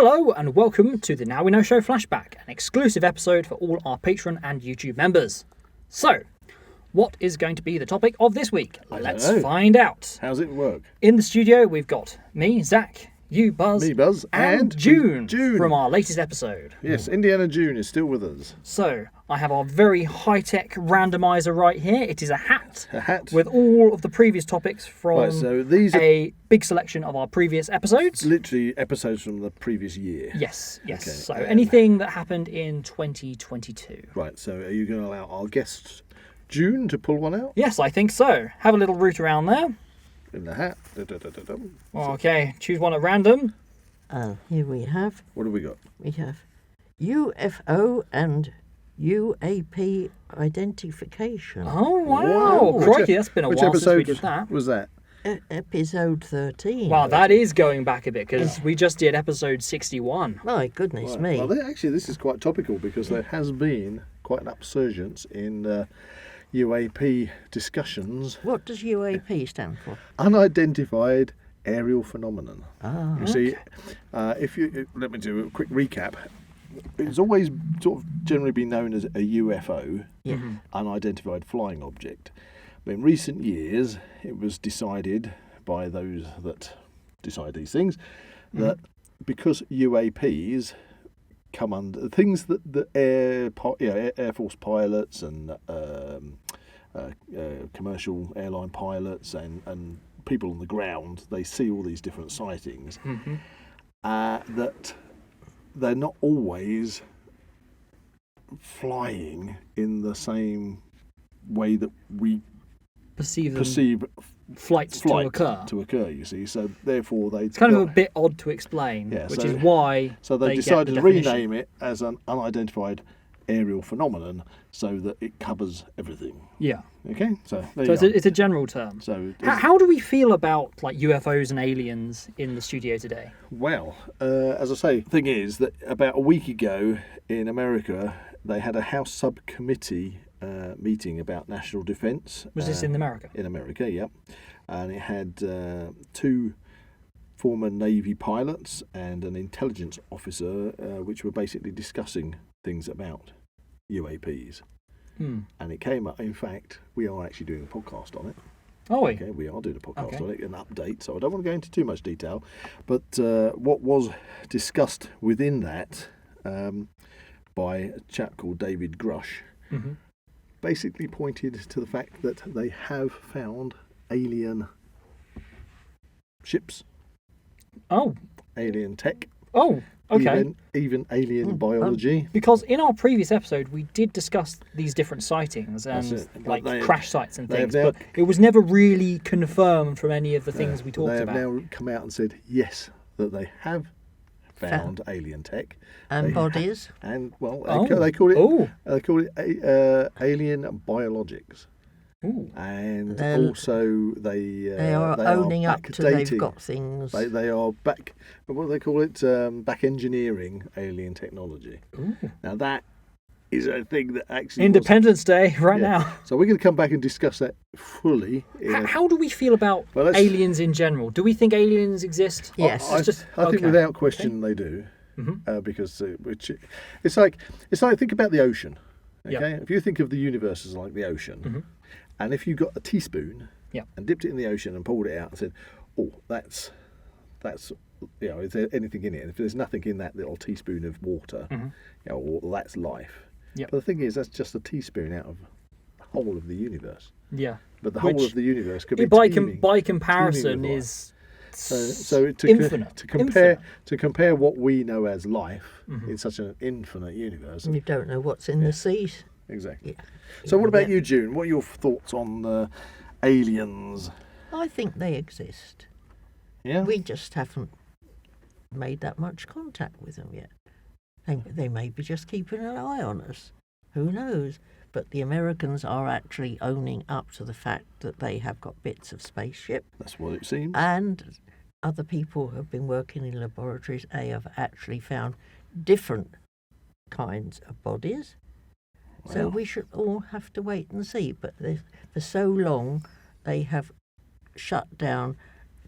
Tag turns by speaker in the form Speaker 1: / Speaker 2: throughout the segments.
Speaker 1: Hello and welcome to the Now We Know Show Flashback, an exclusive episode for all our Patron and YouTube members. So, what is going to be the topic of this week? Let's find out.
Speaker 2: How's it work?
Speaker 1: In the studio, we've got me, Zach, you, Buzz,
Speaker 2: Me, Buzz, and
Speaker 1: June from our latest episode.
Speaker 2: Yes, Indiana June is still with us.
Speaker 1: So, I have our very high-tech randomizer right here. It is a hat.
Speaker 2: A hat.
Speaker 1: With all of the previous topics from
Speaker 2: Right, so these are
Speaker 1: a big selection of our previous episodes.
Speaker 2: literally episodes from the previous year.
Speaker 1: Yes.
Speaker 2: Okay,
Speaker 1: So, anything that happened in 2022.
Speaker 2: Right, so are you going to allow our guest June to pull one out?
Speaker 1: Yes, I think so. Have a little root around there.
Speaker 2: In the hat.
Speaker 1: Okay, choose one at random.
Speaker 3: Here we have.
Speaker 2: What have we got?
Speaker 3: We have UFO and UAP identification.
Speaker 1: Oh, wow. Crikey, that's been a
Speaker 2: Which
Speaker 1: while since we
Speaker 2: episode
Speaker 1: did that.
Speaker 2: was that?
Speaker 3: Episode 13.
Speaker 1: Wow, that is going back a bit, because we just did episode 61.
Speaker 3: My goodness
Speaker 2: Right.
Speaker 3: me.
Speaker 2: Well, actually, this is quite topical because there has been quite an upsurgence in UAP discussions.
Speaker 3: What does UAP stand for?
Speaker 2: Unidentified aerial phenomenon.
Speaker 3: Ah,
Speaker 2: You see, if you let me do a quick recap. It's always sort of generally been known as a UFO,
Speaker 3: yeah.
Speaker 2: unidentified flying object. But in recent years, it was decided by those that decide these things that because UAPs come under things that the Air Force pilots and commercial airline pilots and people on the ground, they see all these different sightings, that they're not always flying in the same way that we perceive
Speaker 1: flight to occur.
Speaker 2: You see, so therefore
Speaker 1: It's kind of a bit odd to explain, which is why
Speaker 2: so they decided to rename it as an unidentified aerial phenomenon so that it covers everything.
Speaker 1: Yeah.
Speaker 2: Okay, so
Speaker 1: it's a general term.
Speaker 2: So
Speaker 1: how do we feel about like UFOs and aliens in the studio today?
Speaker 2: well, as I say, the thing is that about a week ago in America they had a House subcommittee meeting about national defence.
Speaker 1: Was this in America?
Speaker 2: In America, yeah. And it had two former Navy pilots and an intelligence officer, which were basically discussing things about UAPs. And it came up, in fact, we are actually doing a podcast on it.
Speaker 1: Oh,
Speaker 2: Okay, we are doing a podcast on it, an update, so I don't want to go into too much detail. But what was discussed within that by a chap called David Grush basically pointed to the fact that they have found alien ships.
Speaker 1: Oh.
Speaker 2: Alien tech.
Speaker 1: Oh, okay.
Speaker 2: Even alien biology.
Speaker 1: Because in our previous episode, we did discuss these different sightings and like crash sites and things, but it was never really confirmed from any of the things we talked about.
Speaker 2: They have now come out and said, yes, that they have found alien tech.
Speaker 3: And bodies.
Speaker 2: And, well, they call it alien biologics.
Speaker 1: Ooh.
Speaker 2: And also they
Speaker 3: are owning up to they've got things.
Speaker 2: They are back, what do they call it? Back engineering alien technology.
Speaker 1: Ooh.
Speaker 2: Now that is a thing that actually
Speaker 1: Independence Day now.
Speaker 2: So we're going to come back and discuss that fully.
Speaker 1: How do we feel about aliens in general? Do we think aliens exist?
Speaker 3: Yes.
Speaker 2: I think without question they do. Because it's like think about the ocean. Okay, if you think of the universe as like the ocean, and if you got a teaspoon and dipped it in the ocean and pulled it out and said, "Oh, that's is there anything in it?" And if there's nothing in that little teaspoon of water, that's life.
Speaker 1: Yep.
Speaker 2: But the thing is, that's just a teaspoon out of the whole of the universe.
Speaker 1: Yeah.
Speaker 2: But the whole of the universe could be
Speaker 1: by comparison is infinite.
Speaker 2: To compare what we know as life in such an infinite universe.
Speaker 3: You don't know what's in the seas.
Speaker 2: Exactly. Yeah. So what about you, June? What are your thoughts on aliens?
Speaker 3: I think they exist.
Speaker 2: Yeah.
Speaker 3: We just haven't made that much contact with them yet. They may be just keeping an eye on us. Who knows? But the Americans are actually owning up to the fact that they have got bits of spaceship.
Speaker 2: That's what it seems.
Speaker 3: And other people who have been working in laboratories, they have actually found different kinds of bodies. Wow. So we should all have to wait and see. But for so long, they have shut down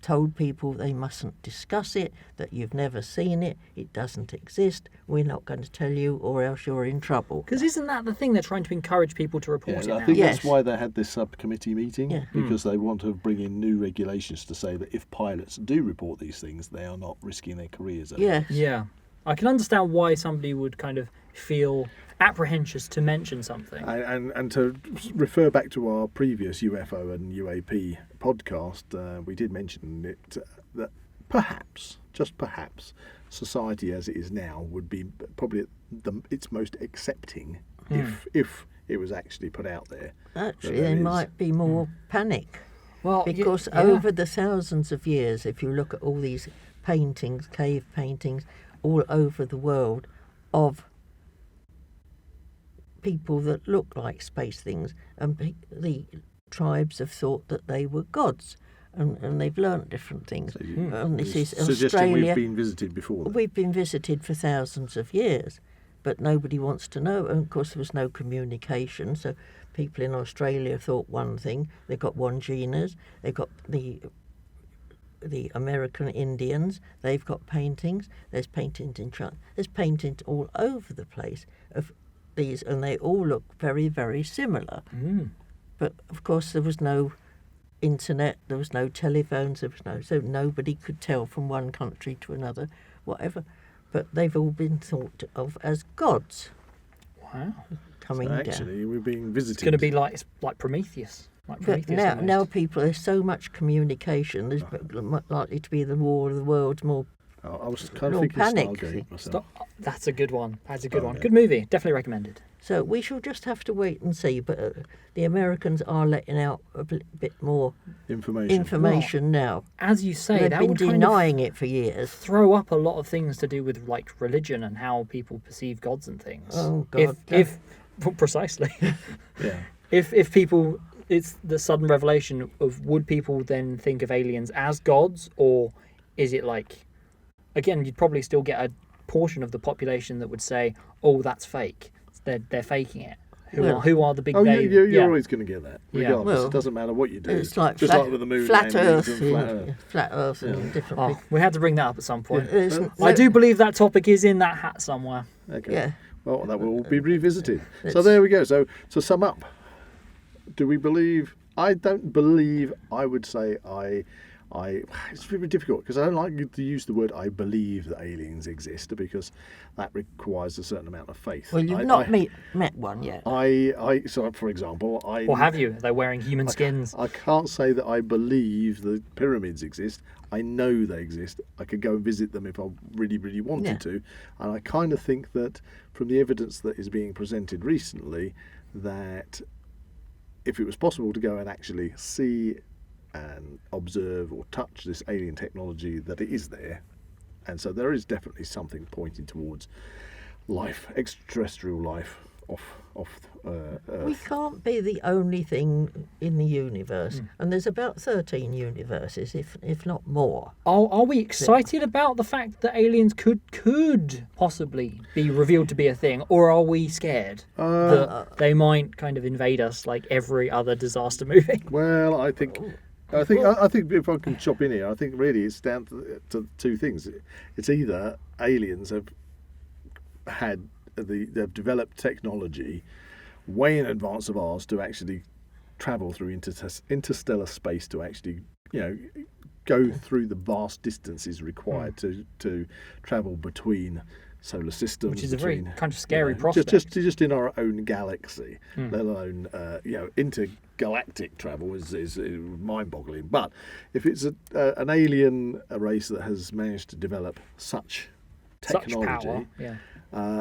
Speaker 3: told people they mustn't discuss it, that you've never seen it, it doesn't exist, we're not going to tell you or else you're in trouble.
Speaker 1: Because isn't that the thing? They're trying to encourage people to report it
Speaker 2: I
Speaker 1: now.
Speaker 2: think
Speaker 3: Yes.
Speaker 2: that's why they had this subcommittee meeting,
Speaker 3: Yeah.
Speaker 2: because they want to bring in new regulations to say that if pilots do report these things, they are not risking their careers.
Speaker 3: Yes.
Speaker 1: Yeah. I can understand why somebody would kind of feel apprehensive to mention something.
Speaker 2: And to refer back to our previous UFO and UAP podcast, we did mention it, that perhaps, just perhaps, society as it is now would be probably its most accepting if it was actually put out there.
Speaker 3: Actually, there might be more panic.
Speaker 1: Well,
Speaker 3: Because over the thousands of years, if you look at all these paintings, cave paintings, all over the world of people that look like space things, and the tribes have thought that they were gods, and they've learnt different things.
Speaker 2: So
Speaker 3: And this is
Speaker 2: suggesting
Speaker 3: Australia.
Speaker 2: we've been visited before. Then.
Speaker 3: We've been visited for thousands of years, but nobody wants to know. And of course, there was no communication, so people in Australia thought one thing. They've got wanjinas. They've got the American Indians. They've got paintings. There's paintings in China. There's paintings all over the place of these, and they all look very, very similar. But of course, there was no internet. There was no telephones. So nobody could tell from one country to another, whatever. But they've all been thought of as gods.
Speaker 1: Wow.
Speaker 3: Coming
Speaker 2: So
Speaker 3: down.
Speaker 2: actually, we're being visited.
Speaker 1: It's going to be like Prometheus. Like
Speaker 3: But
Speaker 1: Prometheus
Speaker 3: now,
Speaker 1: almost.
Speaker 3: now people, there's so much communication. There's likely to be the war of the world's more.
Speaker 2: I was kind of
Speaker 3: No
Speaker 2: thinking
Speaker 3: panic.
Speaker 2: Stargate myself.
Speaker 1: Stop. That's a good one. That's a good one.
Speaker 2: Stargate.
Speaker 1: Good movie. Definitely recommended.
Speaker 3: So we shall just have to wait and see. But the Americans are letting out a bit more information now.
Speaker 1: As you say,
Speaker 3: They've
Speaker 1: that
Speaker 3: been
Speaker 1: would kind of
Speaker 3: denying it for years.
Speaker 1: throw up a lot of things to do with like religion and how people perceive gods and things.
Speaker 3: Oh, God.
Speaker 1: If precisely.
Speaker 2: Yeah.
Speaker 1: If people, it's the sudden revelation of, would people then think of aliens as gods, or is it like, again, you'd probably still get a portion of the population that would say, oh, that's fake, they're faking it. Who are the big
Speaker 2: You're always going to get that.
Speaker 1: Yeah.
Speaker 2: Regardless,
Speaker 3: Well,
Speaker 2: it doesn't matter what you do.
Speaker 3: It's like
Speaker 2: just like with the moon
Speaker 3: flat
Speaker 2: landings
Speaker 3: Earth,
Speaker 2: and flat Earth.
Speaker 3: flat Earth, and different.
Speaker 1: Oh, we had to bring that up at some point.
Speaker 3: There's
Speaker 1: I do believe that topic is in that hat somewhere.
Speaker 2: Okay.
Speaker 3: Yeah.
Speaker 2: Well, that will be revisited. So
Speaker 3: It's-
Speaker 2: there we go. So to sum up, do we believe? I don't believe. I would say I. It's very difficult because I don't like to use the word "I believe" that aliens exist, because that requires a certain amount of faith.
Speaker 3: Well, you've not met one yet.
Speaker 2: So for example,
Speaker 1: Or have you? They're wearing human skins.
Speaker 2: I can't say that I believe the pyramids exist. I know they exist. I could go and visit them if I really, really wanted to. And I kind of think that from the evidence that is being presented recently, that if it was possible to go and actually see and observe or touch this alien technology, that it is there. And so there is definitely something pointing towards life, extraterrestrial life off Earth.
Speaker 3: We can't be the only thing in the universe, and there's about 13 universes, if not more.
Speaker 1: Are we excited about the fact that aliens could possibly be revealed to be a thing, or are we scared that they might kind of invade us like every other disaster movie?
Speaker 2: Well, I think if I can chop in here, I think really it's down to two things. It's either aliens have they've developed technology way in advance of ours to actually travel through interstellar space, to actually go through the vast distances required to travel between solar systems,
Speaker 1: Which is a very kind of scary prospect.
Speaker 2: just in our own galaxy, let alone intergalactic travel is mind-boggling. But if it's an alien race that has managed to develop such technology,
Speaker 1: power, yeah.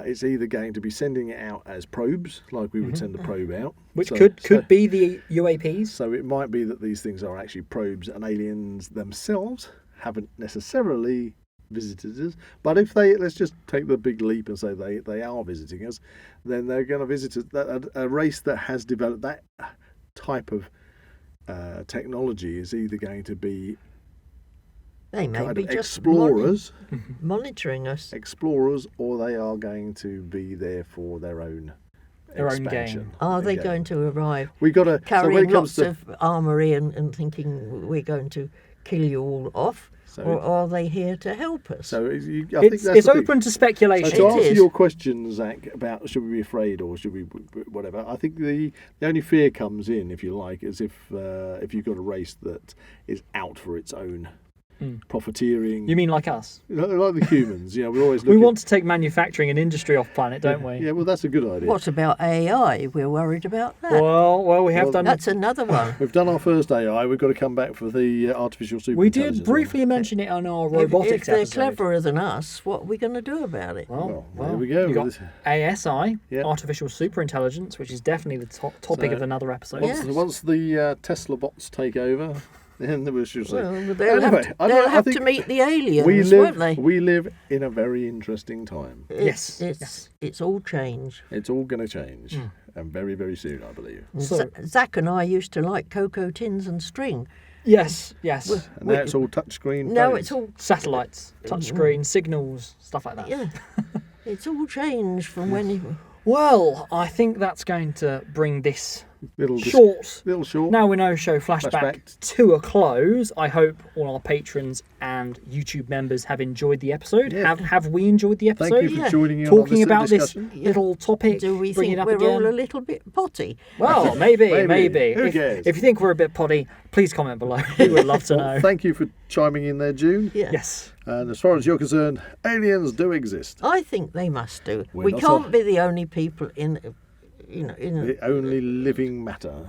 Speaker 2: It's either going to be sending it out as probes, like we would send a probe out,
Speaker 1: Which could be the UAPs.
Speaker 2: So it might be that these things are actually probes, and aliens themselves haven't necessarily visited us. But if let's just take the big leap and say they are visiting us, then they're going to visit a race that has developed that type of technology is either going to be
Speaker 3: They may be just
Speaker 2: explorers,
Speaker 3: monitoring us.
Speaker 2: explorers, or they are going to be there for their own expansion.
Speaker 1: game.
Speaker 3: Are they
Speaker 2: Again.
Speaker 3: going to arrive
Speaker 2: We got to
Speaker 3: carrying
Speaker 2: so when it comes
Speaker 3: lots of armoury and thinking we're going to kill you all off, or are they here to help us?
Speaker 2: So I think that's
Speaker 1: it's open to speculation.
Speaker 2: So to answer your question, Zach, about should we be afraid or should we whatever, I think the only fear comes in, if you like, is if you've got a race that is out for its own profiteering.
Speaker 1: You mean like us?
Speaker 2: Like the humans, we're always looking.
Speaker 1: We want to take manufacturing and industry off planet, don't we?
Speaker 2: Yeah, well, that's a good idea.
Speaker 3: What about AI? We're worried about that.
Speaker 1: Well, we have done.
Speaker 3: That's another one.
Speaker 2: We've done our first AI. We've got to come back for the artificial super.
Speaker 1: We did briefly mention it on our robotics
Speaker 3: if they're
Speaker 1: episode.
Speaker 3: cleverer than us, what are we going to do about it?
Speaker 2: Well, there we go.
Speaker 1: You got ASI,
Speaker 2: Yep.
Speaker 1: artificial superintelligence, which is definitely the topic of another episode.
Speaker 2: Once the Tesla bots take over, then we shall see.
Speaker 3: Well, they'll have to meet the aliens, won't they?
Speaker 2: We live in a very interesting time.
Speaker 3: It's all change.
Speaker 2: It's all going to change, and very, very soon, I believe.
Speaker 1: So,
Speaker 3: Zach and I used to like cocoa tins and string.
Speaker 1: Yes.
Speaker 2: And now it's all touchscreen.
Speaker 3: No, it's all
Speaker 1: satellites, touchscreen, signals, stuff like that.
Speaker 3: Yeah, it's all changed from when you...
Speaker 1: Well, I think that's going to bring this
Speaker 2: little
Speaker 1: short
Speaker 2: Now
Speaker 1: We Know show flashback to a close. I hope all our patrons and YouTube members have enjoyed the episode.
Speaker 2: Yeah.
Speaker 1: Have we enjoyed the episode?
Speaker 2: Thank you for joining in
Speaker 1: talking
Speaker 2: on
Speaker 1: about this
Speaker 2: discussion.
Speaker 1: little topic.
Speaker 3: Do we
Speaker 1: bring
Speaker 3: think
Speaker 1: it up
Speaker 3: we're
Speaker 1: again?
Speaker 3: all a little bit potty?
Speaker 1: Well, maybe.
Speaker 2: Who cares?
Speaker 1: If you think we're a bit potty, please comment below. We would love to know.
Speaker 2: Thank you for chiming in there, June.
Speaker 3: Yeah.
Speaker 1: Yes.
Speaker 2: And as far as you're concerned, aliens do exist.
Speaker 3: I think they must do.
Speaker 2: We're
Speaker 3: we
Speaker 2: not
Speaker 3: can't
Speaker 2: so-
Speaker 3: be the only people in
Speaker 2: The only living matter.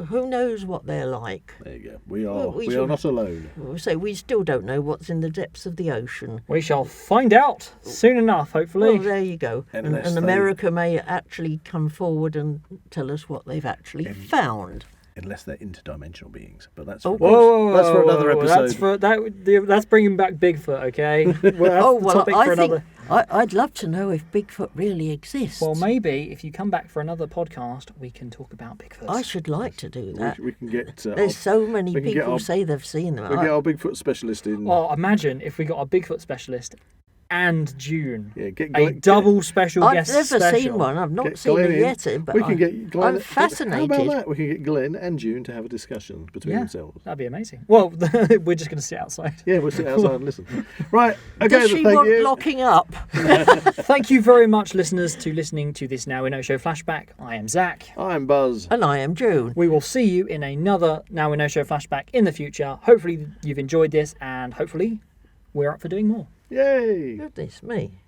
Speaker 3: who knows what they're like.
Speaker 2: There you go. We are
Speaker 3: we
Speaker 2: are not alone.
Speaker 3: So we still don't know what's in the depths of the ocean.
Speaker 1: We shall find out soon enough, hopefully.
Speaker 3: Well, there you go.
Speaker 2: Unless
Speaker 3: And
Speaker 2: they-
Speaker 3: America may actually come forward and tell us what they've actually found.
Speaker 2: Unless they're interdimensional beings, but that's
Speaker 1: Whoa,
Speaker 2: that's for another episode.
Speaker 1: That's bringing back Bigfoot, okay? Well, that's the topic for another.
Speaker 3: I'd love to know if Bigfoot really exists.
Speaker 1: Well, maybe if you come back for another podcast, we can talk about Bigfoot.
Speaker 3: I should like to do that.
Speaker 2: We can get.
Speaker 3: There's so many people say they've seen them.
Speaker 2: We get our Bigfoot specialist in.
Speaker 1: Oh, imagine if we got a Bigfoot specialist and June.
Speaker 2: Yeah,
Speaker 1: a double special guest
Speaker 3: special. I've never seen one. I've not seen it yet, but I'm fascinated.
Speaker 2: How about that? We can get Glenn and June to have a discussion between themselves.
Speaker 1: That'd be amazing. Well, we're just going to sit outside.
Speaker 2: Yeah, we'll sit outside and listen. Right. Okay.
Speaker 3: Does she want locking up?
Speaker 1: Thank you very much, listeners, to listening to this Now We Know Show flashback. I am Zach.
Speaker 2: I'm Buzz.
Speaker 3: And I am June.
Speaker 1: We will see you in another Now We Know Show flashback in the future. Hopefully you've enjoyed this, and hopefully we're up for doing more.
Speaker 2: Yay!
Speaker 3: Goodness me.